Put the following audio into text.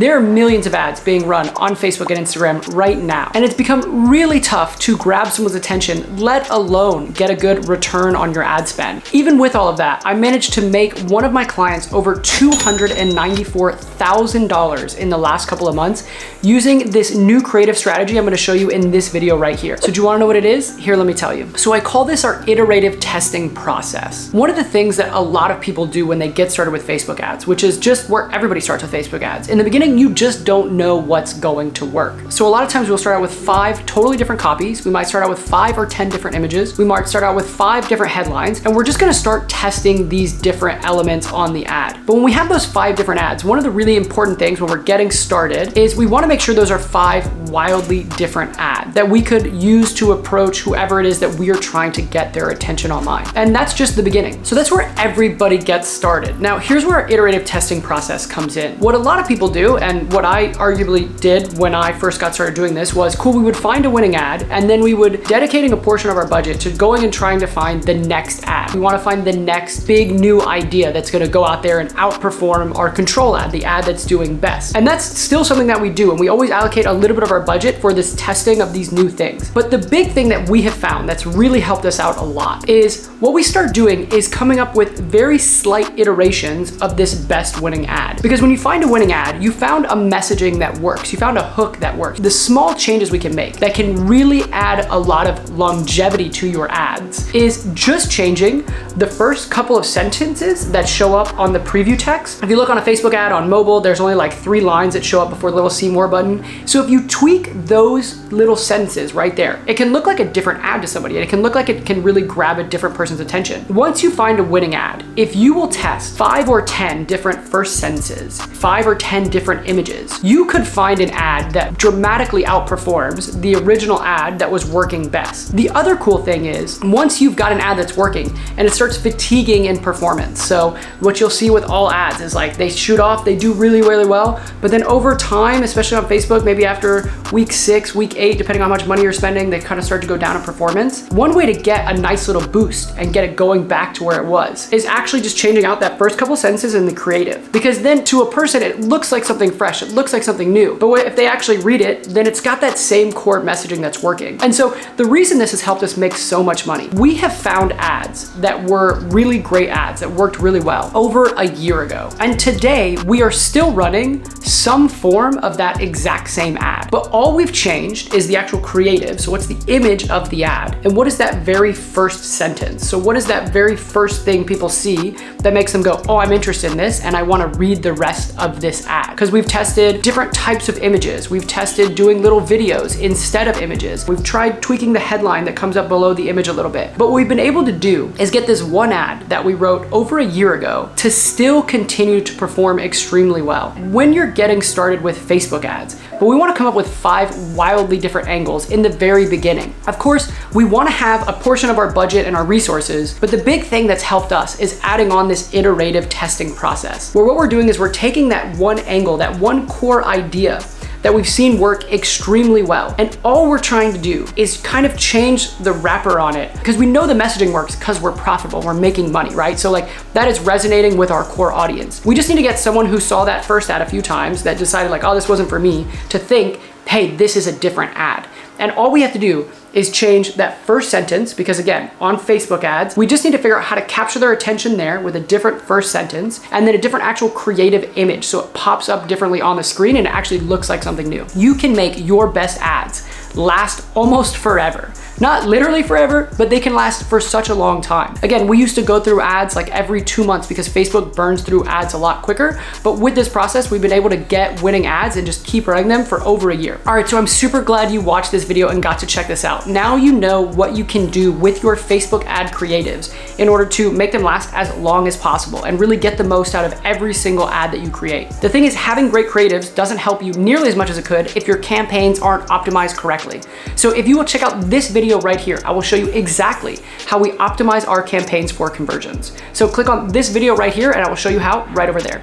There are millions of ads being run on Facebook and Instagram right now, and it's become really tough to grab someone's attention, let alone get a good return on your ad spend. Even with all of that, I managed to make one of my clients over $294,000 in the last couple of months using this new creative strategy I'm gonna show you in this video right here. So do you wanna know what it is? Here, let me tell you. So I call this our iterative testing process. One of the things that a lot of people do when they get started with Facebook ads, which is just where everybody starts with Facebook ads. In the beginning, you just don't know what's going to work. So a lot of times we'll start out with 5 totally different copies. We might start out with 5 or 10 different images. We might start out with 5 different headlines, and we're just gonna start testing these different elements on the ad. But when we have those 5 different ads, one of the really important things when we're getting started is we wanna make sure those are 5 wildly different ads that we could use to approach whoever it is that we are trying to get their attention online. And that's just the beginning. So that's where everybody gets started. Now, here's where our iterative testing process comes in. What a lot of people do, and what I arguably did when I first got started doing this, was cool, we would find a winning ad, and then we would dedicating a portion of our budget to going and trying to find the next ad. We wanna find the next big new idea that's gonna go out there and outperform our control ad, the ad that's doing best. And that's still something that we do, and we always allocate a little bit of our budget for this testing of these new things. But the big thing that we have found that's really helped us out a lot is what we start doing is coming up with very slight iterations of this best winning ad. Because when you find a winning ad, you found a messaging that works. You found a hook that works. The small changes we can make that can really add a lot of longevity to your ads is just changing the first couple of sentences that show up on the preview text. If you look on a Facebook ad on mobile, there's only like 3 lines that show up before the little see more button. So if you tweak those little sentences right there, it can look like a different ad to somebody. It can look like it can really grab a different person's attention. Once you find a winning ad, if you will test 5 or 10 different first sentences, 5 or 10 different images, you could find an ad that dramatically outperforms the original ad that was working best. The other cool thing is, once you've got an ad that's working and it starts fatiguing in performance, so what you'll see with all ads is like they shoot off, they do really, really well, but then over time, especially on Facebook, maybe after week 6, week 8, depending on how much money you're spending, they kind of start to go down in performance. One way to get a nice little boost and get it going back to where it was is actually just changing out that first couple sentences in the creative. Because then to a person, it looks like something fresh, it looks like something new. But if they actually read it, then it's got that same core messaging that's working. And so the reason this has helped us make so much money, we have found ads that were really great ads that worked really well over a year ago. And today we are still running some form of that exact same ad. But all we've changed is the actual creative. So what's the image of the ad? And what is that very first sentence? So what is that very first thing people see that makes them go, oh, I'm interested in this and I wanna read the rest of this ad? Because we've tested different types of images. We've tested doing little videos instead of images. We've tried tweaking the headline that comes up below the image a little bit. But what we've been able to do is get this one ad that we wrote over a year ago to still continue to perform extremely well. When you're getting started with Facebook ads, but we wanna come up with 5 wildly different angles in the very beginning. Of course, we wanna have a portion of our budget and our resources, but the big thing that's helped us is adding on this iterative testing process, where what we're doing is we're taking that one angle, that one core idea that we've seen work extremely well. And all we're trying to do is kind of change the wrapper on it, because we know the messaging works because we're profitable, we're making money, right? So like that is resonating with our core audience. We just need to get someone who saw that first ad a few times that decided like, oh, this wasn't for me, to think, hey, this is a different ad. And all we have to do is change that first sentence, because again, on Facebook ads, we just need to figure out how to capture their attention there with a different first sentence and then a different actual creative image so it pops up differently on the screen and it actually looks like something new. You can make your best ads last almost forever. Not literally forever, but they can last for such a long time. Again, we used to go through ads like every 2 months because Facebook burns through ads a lot quicker. But with this process, we've been able to get winning ads and just keep running them for over a year. All right, so I'm super glad you watched this video and got to check this out. Now you know what you can do with your Facebook ad creatives in order to make them last as long as possible and really get the most out of every single ad that you create. The thing is, having great creatives doesn't help you nearly as much as it could if your campaigns aren't optimized correctly. So if you will check out this video right here, I will show you exactly how we optimize our campaigns for conversions. So click on this video right here and I will show you how right over there.